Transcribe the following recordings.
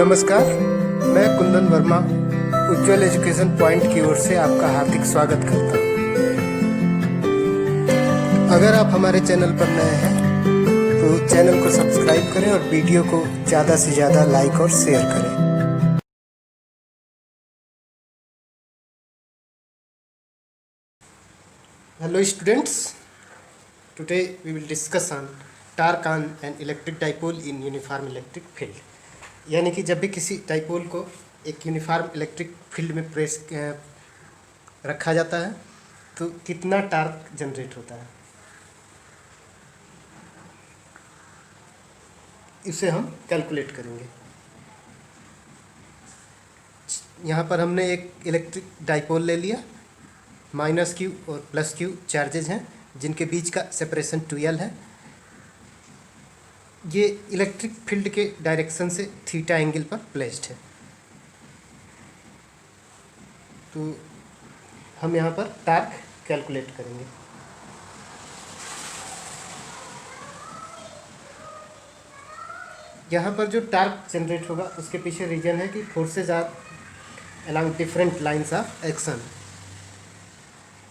नमस्कार, मैं कुंदन वर्मा उज्ज्वल education point की ओर से आपका हार्दिक स्वागत करता हूँ। अगर आप हमारे चैनल पर नए हैं तो चैनल को सब्सक्राइब करें और वीडियो को ज़्यादा से ज़्यादा लाइक और शेयर करें। Hello students, today we will discuss on torque on an electric dipole in uniform electric field. यानी कि जब भी किसी डाइपोल को एक यूनिफॉर्म इलेक्ट्रिक फील्ड में प्रेस रखा जाता है तो कितना टार्क जनरेट होता है, इसे हम कैलकुलेट करेंगे। यहाँ पर हमने एक इलेक्ट्रिक डाइपोल ले लिया, माइनस क्यू और प्लस क्यू चार्जेज हैं जिनके बीच का सेपरेशन 2L है। ये इलेक्ट्रिक फील्ड के डायरेक्शन से थीटा एंगल पर प्लेस्ड है। तो हम यहाँ पर टार्क कैलकुलेट करेंगे। यहाँ पर जो टार्क जनरेट होगा उसके पीछे रीजन है कि forces are along different lines of action.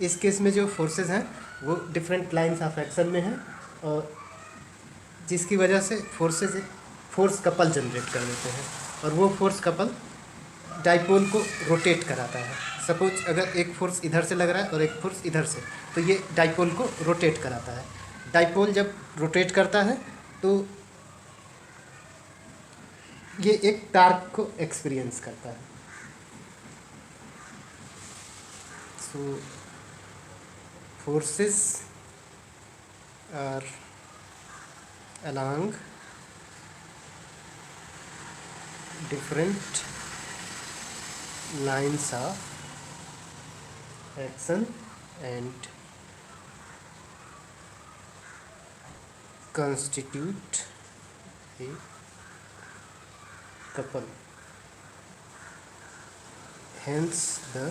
इस केस में जो फोर्सेज हैं वो डिफरेंट लाइंस ऑफ एक्शन में हैं और जिसकी वजह से फोर्स कपल जनरेट कर देते हैं और वो फोर्स कपल डाइपोल को रोटेट कराता है। सपोज अगर एक फोर्स इधर से लग रहा है और एक फोर्स इधर से, तो ये डाइपोल को रोटेट कराता है। डाइपोल जब रोटेट करता है तो ये एक टार्क को एक्सपीरियंस करता है। So forces are along different lines of action and constitute a couple. Hence the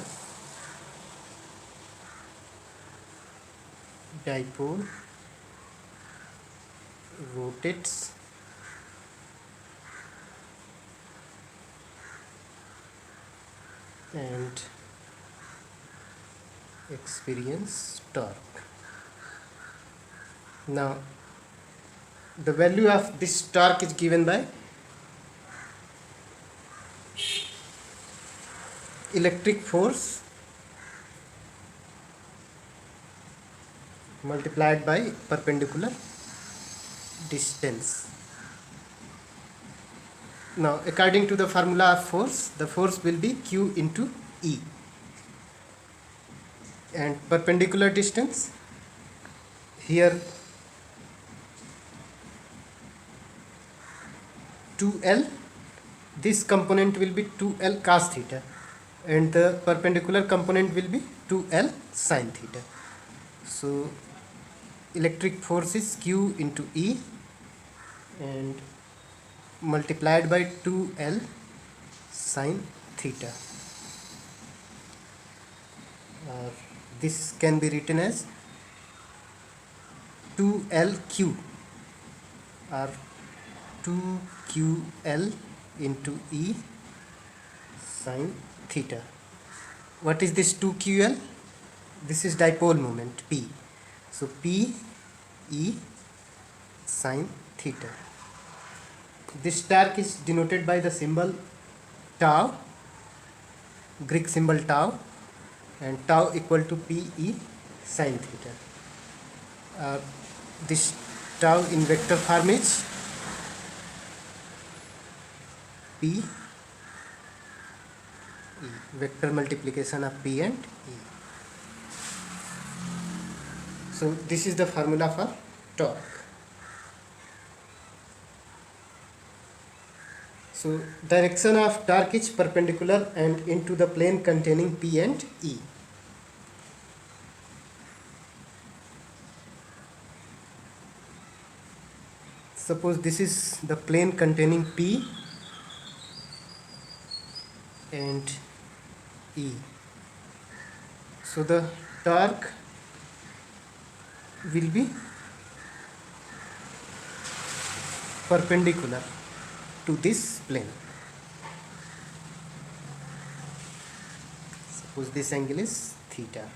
dipole rotates and experience torque. Now the value of this torque is given by electric force multiplied by perpendicular distance. Now according to the formula of force, the force will be Q into E, and perpendicular distance here 2L, this component will be 2L cos theta and the perpendicular component will be 2L sin theta. So electric force is Q into E and multiplied by 2L sin theta. This can be written as 2LQ or 2QL into E sin theta. What is this 2QL? This is dipole moment P. So P E sin theta. This torque is denoted by the symbol tau, Greek symbol tau, and tau equal to P E sin theta. This tau in vector form is P E, vector multiplication of P and E. So this is the formula for torque. So direction of torque is perpendicular and into the plane containing P and E. Suppose this is the plane containing P and E. So the torque will be perpendicular to this plane. whose this angle is theta.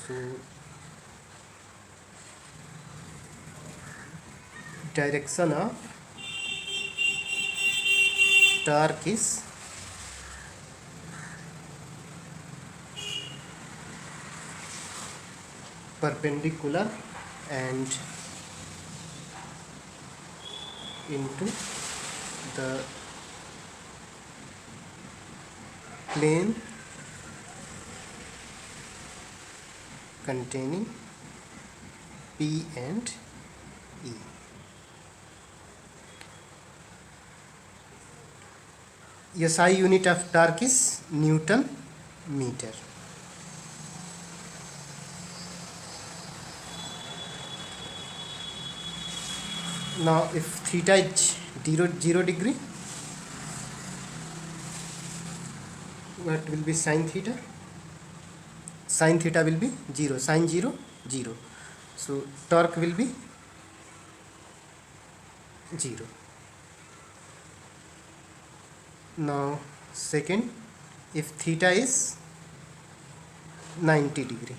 So direction of torque is perpendicular and into the plane containing P and E. SI unit of torque is Newton meter. Now if theta is 0 degree, what will be sin theta? Sin theta will be 0, sin 0, 0. So torque will be 0. Now second, if theta is 90 degree,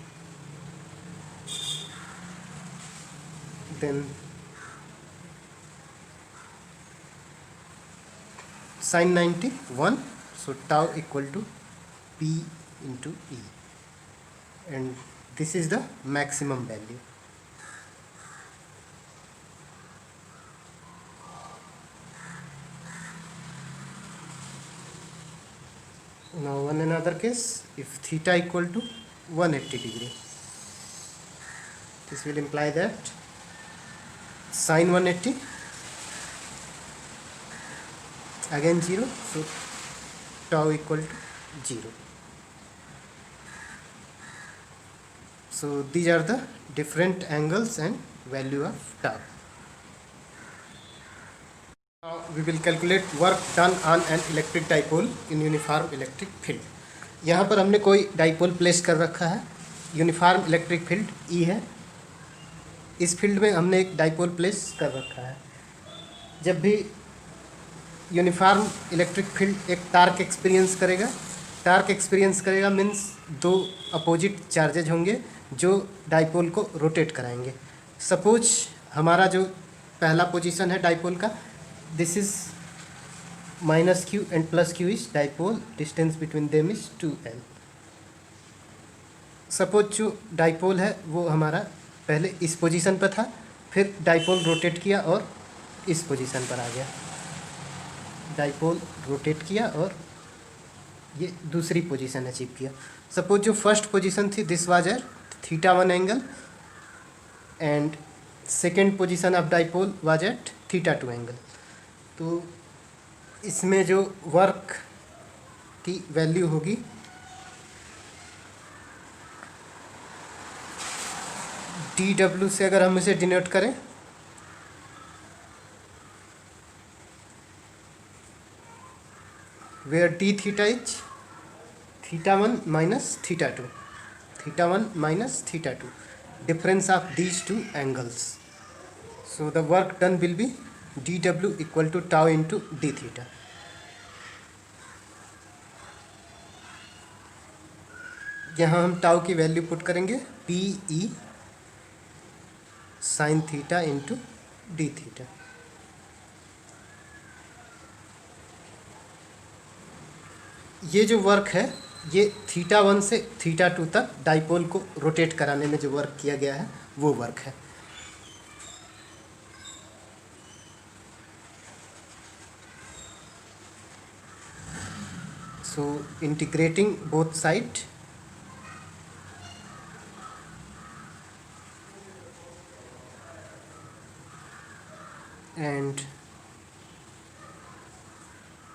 then sin 90 1, so tau equal to P into E, and this is the maximum value. Now one another case, if theta equal to 180 degree, this will imply that sin 180 again 0, so tau equal to 0. So these are the different angles and value of tau. Now we will calculate work done on an electric dipole in uniform electric field. यहाँ पर हमने कोई dipole place कर रखा है, uniform electric field E है, इस field में हमने एक डाइपोल प्लेस कर रखा है. जब भी यूनिफॉर्म इलेक्ट्रिक फील्ड एक टार्क एक्सपीरियंस करेगा मीन्स दो अपोजिट चार्जेज होंगे जो डाइपोल को रोटेट कराएंगे. सपोज हमारा जो पहला पोजीशन है डाइपोल का, this is -q and +q is dipole, distance between them is 2l. Suppose जो डाइपोल है वो हमारा पहले इस पोजीशन पर था, फिर डाइपोल रोटेट किया और इस पोजीशन पर आ गया. डाइपोल रोटेट किया और ये दूसरी पोजीशन अचीव किया. सपोज जो फर्स्ट पोजीशन थी, this was at θ1 angle and second position of dipole was at θ2 angle. तो इसमें जो वर्क की वैल्यू होगी dw से, अगर हम इसे डिनोट करें, where d theta is θ1 minus θ2, θ1 minus θ2, difference of these two angles. So the work done will be dw equal to tau into d theta. यहाँ हम टाउ की वैल्यू पुट करेंगे P E sine theta into d theta. ये जो work है ये θ1 से θ2 तक डाइपोल को रोटेट कराने में जो वर्क किया गया है वो वर्क है. So integrating both sides, and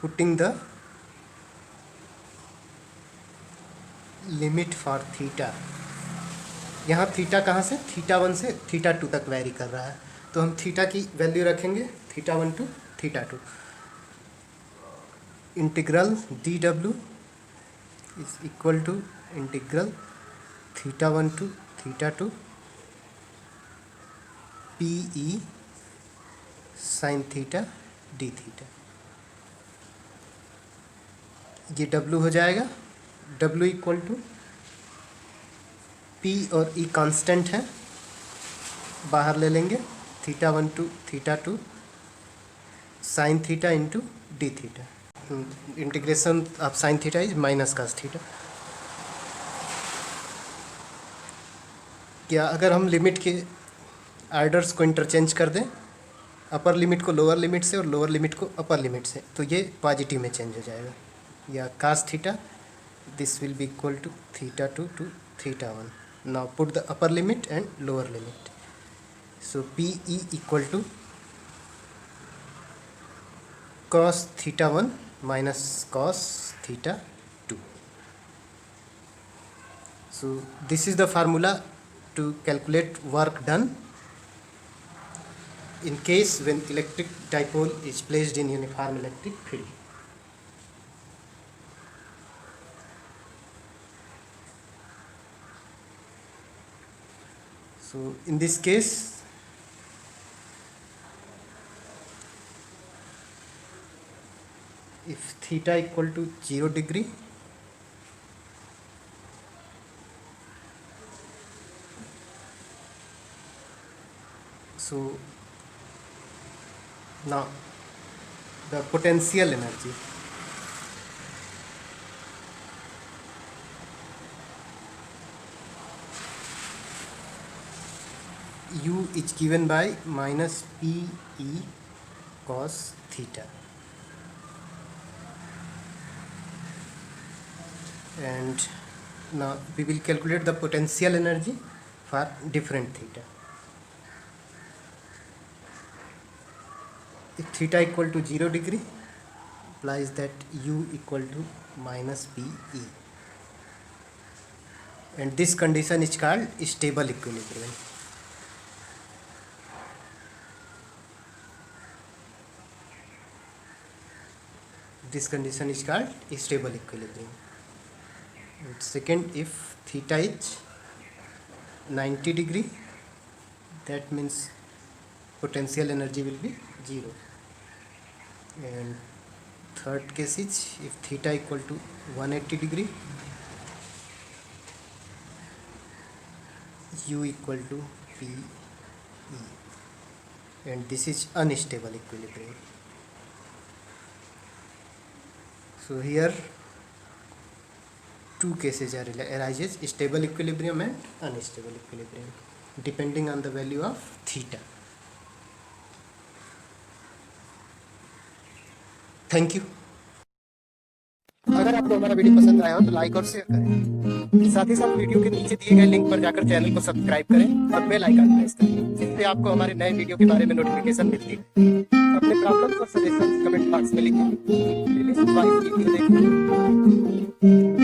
putting the limit for theta. यहाँ थीटा कहाँ से, θ1 से θ2 तक वेरी कर रहा है, तो हम थीटा की वैल्यू रखेंगे θ1 to θ2. Integral dw is equal to integral θ1 to θ2 P E sine theta d theta. ये W हो जाएगा, W इक्वल टू P और E कांस्टेंट है, बाहर ले लेंगे, θ1 to θ2 sine theta into d theta. Integration of sine theta is minus cos theta. क्या अगर हम लिमिट के आर्डर्स को इंटरचेंज कर दें, अपर लिमिट को लोअर लिमिट से और लोअर लिमिट को अपर लिमिट से, तो ये पॉजिटिव में चेंज हो जाएगा। या cos theta, this will be equal to θ2 to θ1। Now put the upper limit and lower limit, so PE equal to cos θ1 minus cos θ2. So this is the formula to calculate work done in case when electric dipole is placed in uniform electric field. So in this case, if theta equal to 0 degree, so now the potential energy U is given by minus PE cos theta, and now we will calculate the potential energy for different theta. If theta equal to 0 degree, implies that U equal to minus PE, and this condition is called stable equilibrium. This condition is called stable equilibrium. And second, if theta is 90 degree, that means potential energy will be 0. And third case is if theta equal to 180 degree, U equal to PE, and this is unstable equilibrium. So here two cases arises, stable equilibrium and unstable equilibrium, depending on the value of theta. Thank you. अगर आपको हमारा video पसंद आया हो तो like और share करें। साथ ही साथ वीडियो के नीचे दिए गए लिंक पर जाकर चैनल को सब्सक्राइब करें और बेल आइकन प्रेस करें, जिससे आपको हमारे नए वीडियो के बारे में नोटिफिकेशन मिलती है। अपने प्रॉब्लम्स और सजेशंस कमेंट बॉक्स में लिखें। प्लीज वीडियो देखें।